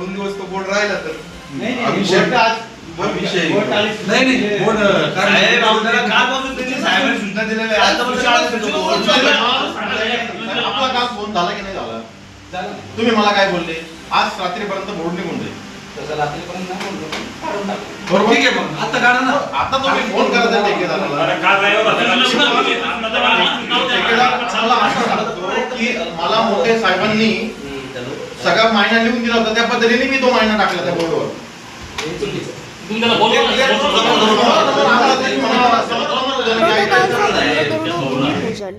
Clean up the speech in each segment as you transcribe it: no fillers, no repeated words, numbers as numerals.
दिवस तो बोर्ड राहिला तर सूचना दिलेल्या आपला काम फोन झाला की नाही झाला? तुम्ही मला काय बोलले? आज रात्रीपर्यंत बोर्ड निघून जाईल. बरोबर, ठीक आहे. मग आता काढा ना. आता तुम्ही फोन करा ठेकेदाराला. की मला मोठे साहेबांनी सगळा मायना लिहून दिला होता, त्या पद्धतीने मी तो मायना टाकला त्या बोर्डवर.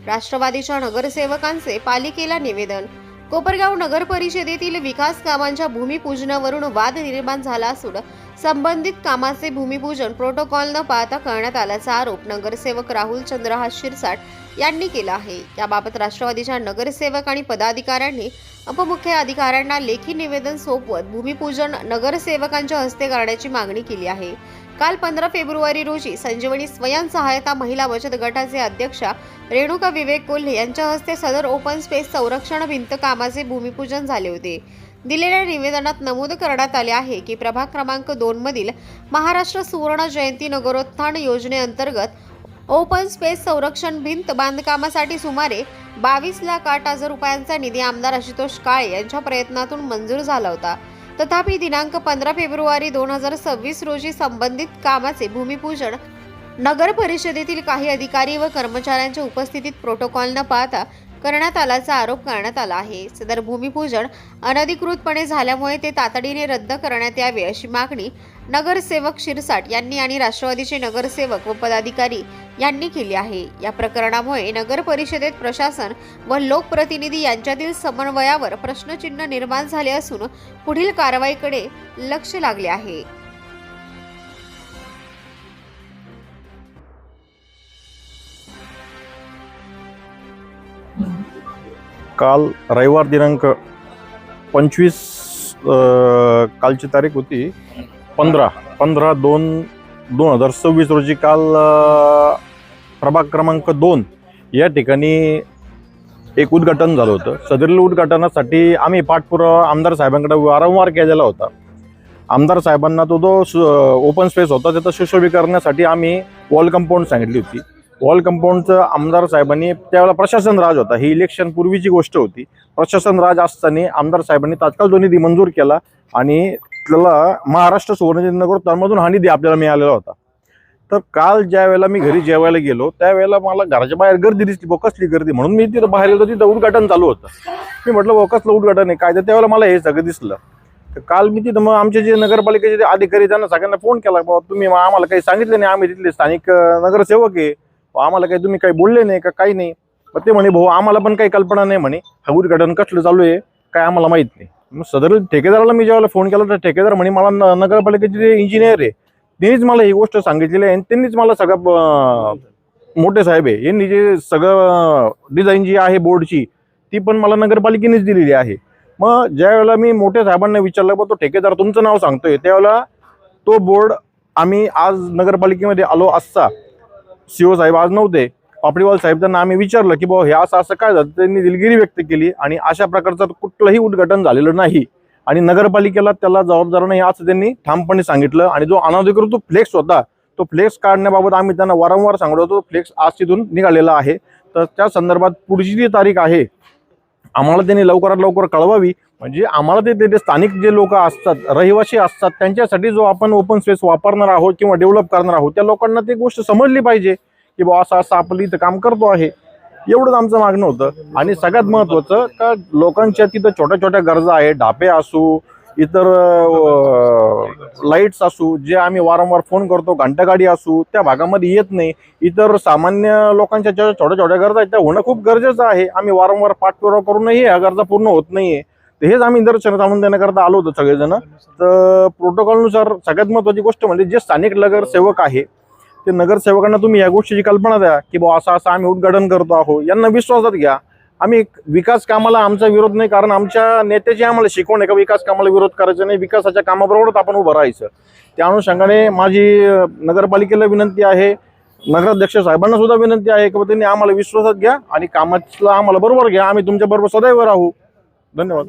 राष्ट्रवादीच्या नगरसेवकांचे पालिकेला निवेदन. कोपरगाव नगर परिषदेतील विकास कामांच्या भूमिपूजनावरून वाद निर्माण झाला असून संबंधित कामाचे भूमिपूजन प्रोटोकॉल न पाळता करण्यात आल्याचा आरोप नगरसेवक राहुल चंद्रहास शिरसाट यांनी केला आहे. याबाबत राष्ट्रवादीच्या नगरसेवक आणि पदाधिकाऱ्यांनी उपमुख्य अधिकाऱ्यांना लेखी निवेदन सोपवत भूमिपूजन नगरसेवकांच्या हस्ते करण्याची मागणी केली आहे. काल 15 फेब्रुवारी रोजी संजीवनी स्वयंसहायता महिला बचत गटाचे अध्यक्षा रेणुका विवेक कोल्हे यांच्या हस्ते सदर ओपन स्पेस संरक्षण भिंत कामाचे भूमिपूजन झाले होते. दिलेल्या निवेदनात नमूद करण्यात आले आहे की प्रभाग क्रमांक 2 मधील महाराष्ट्र सुवर्ण जयंती नगरोत्थान योजनेअंतर्गत ओपन स्पेस संरक्षण भिंत बांधकामासाठी सुमारे 22,08,000 रुपयांचा निधी आमदार आशुतोष काळे यांच्या प्रयत्नातून मंजूर झाला होता. तथापि दिनांक 15 फेब्रुवारी 2026 रोजी संबंधित कामाचे भूमिपूजन नगर परिषदेतील काही अधिकारी व कर्मचाऱ्यांच्या उपस्थितीत प्रोटोकॉल न पाळता करण्यात आल्याचा आरोप करण्यात आला आहे. सदर भूमिपूजन अनधिकृतपणे झाल्यामुळे ते तातडीने रद्द करण्यात यावे अशी मागणी नगरसेवक शिरसाट यांनी आणि राष्ट्रवादीचे नगरसेवक व पदाधिकारी यांनी केली आहे. या प्रकरणामुळे नगर परिषदेत प्रशासन व लोकप्रतिनिधी यांच्यातील समन्वयावर प्रश्नचिन्ह निर्माण झाले असून पुढील कारवाईकडे लक्ष लागले आहे. काल रविवार दिनांक 25 कालची तारीख होती 15/2/2026 रोजी काल प्रभाग क्रमांक 2 या ठिकाणी एक उद्घाटन झालं होतं. सदरील उद्घाटनासाठी आम्ही पाठपुरावा आमदार साहेबांकडे वारंवार केलेला होता. आमदार साहेबांना तो ओपन स्पेस होता त्याचं सुशोभीकरणासाठी आम्ही वॉल कंपाऊंड सांगितली होती. वॉल कंपाऊंडचं आमदार साहेबांनी त्यावेळेला प्रशासन राज होता, ही इलेक्शन पूर्वीची गोष्ट होती. प्रशासन राज असताना आमदार साहेबांनी तात्काळ तो निधी मंजूर केला आणि त्याला महाराष्ट्र सुवर्ण नगरोत्थानमधून हा निधी आपल्याला मिळालेला होता. तर काल ज्या वेळेला मी घरी जेवायला गेलो त्यावेळेला मला घराच्या बाहेर गर्दी दिसली. कसली गर्दी म्हणून मी तिथं बाहेर गेलो, तिथं उद्घाटन चालू होतं. मी म्हटलं कसलं उद्घाटन आहे काय, तर त्यावेळेला मला हे सगळं दिसलं. तर काल मी तिथं मग आमचे जे नगरपालिकेचे अधिकारी त्यांना सगळ्यांना फोन केला, बाबा तुम्ही आम्हाला काही सांगितलं नाही, आम्ही तिथले स्थानिक नगरसेवक आहे, आम्हाला काही तुम्ही काही बोलले नाही का काही नाही. मग ते म्हणे भाऊ आम्हाला पण काही कल्पना नाही म्हणे, हा उद्घाटन कसलं चालू आहे काय आम्हाला माहित नाही. मग सदर ठेकेदाराला मी जेव्हा फोन केला तर ठेकेदार म्हणे मला नगरपालिकेचे जे इंजिनियर आहे त्यांनीच मला ही गोष्ट सांगितलेली आहे आणि त्यांनीच मला सगळं मोठे साहेब आहे यांनी जे सगळं डिझाईन जी आहे बोर्डची ती पण मला नगरपालिकेनेच दिलेली आहे. मग ज्या वेळेला मी मोठ्या साहेबांना विचारलं बा तो ठेकेदार तुमचं नाव सांगतोय, त्यावेळेला तो बोर्ड आम्ही आज नगरपालिकेमध्ये आलो असता सीओ साहेब आज नव्हते, पापडीवाल साहेब त्यांना आम्ही विचारलं की बाबा हे असं काय झालं. त्यांनी दिलगिरी व्यक्त केली आणि अशा प्रकारचं कुठलंही उद्घाटन झालेलं नाही आणि नगरपालिकेला त्याला जबाबदार नाही असं त्यांनी ठामपणे सांगितलं. आणि जो अनधिकृत फ्लेक्स होता तो फ्लेक्स काढण्याबाबत आम्ही त्यांना वारंवार सांगत होतो, फ्लेक्स आज तिथून निघालेला आहे. तर त्या संदर्भात पुढची जी तारीख आहे आम्हाला त्यांनी लवकरात लवकर कळवावी, म्हणजे आम्हाला ते स्थानिक जे लोक असतात रहिवासी असतात त्यांच्यासाठी जो आपण ओपन स्पेस वापरणार आहोत किंवा डेव्हलप करणार आहोत त्या लोकांना ती गोष्ट समजली पाहिजे की बा असं आपलं इथं काम करतो आहे. एवढंच आमचं मागणं होतं. आणि सगळ्यात महत्त्वाचं का लोकांच्या तिथं छोट्या छोट्या गरजा आहे, ढापे असू इतर लाईट्स असू जे आम्ही वारंवार फोन करतो, घंटागाडी असू त्या भागामध्ये येत नाही. इतर सामान्य लोकांच्या ज्या छोट्या छोट्या गरजा आहेत त्या होणं खूप गरजेचं आहे. आम्ही वारंवार पाठपुरावा करूनही ह्या गरजा पूर्ण होत नाहीये. तर हेच आम्ही निदर्शनास आणून देण्याकरता आलो होतो सगळेजण. तर प्रोटोकॉलनुसार सगळ्यात महत्त्वाची गोष्ट म्हणजे जे स्थानिक नगरसेवक आहे ते नगरसेवकांना तुम्ही या गोष्टीची कल्पना द्या की बा असं आम्ही उद्घाटन करतो आहोत, यांना विश्वासात घ्या. आम्ही विकास कामाला आमचा विरोध नाही, कारण आमच्या नेत्याची आम्हाला शिकवण आहे का विकास कामाला विरोध करायचा नाही, विकासाच्या कामाबरोबरच आपण उभं राहायचं. त्या अनुषंगाने माझी नगरपालिकेला विनंती आहे नगराध्यक्ष साहेबांना सुद्धा विनंती आहे की त्यांनी आम्हाला विश्वासात घ्या आणि कामाला आम्हाला बरोबर घ्या. आम्ही तुमच्या बरोबर सदैव राहू. धन्यवाद.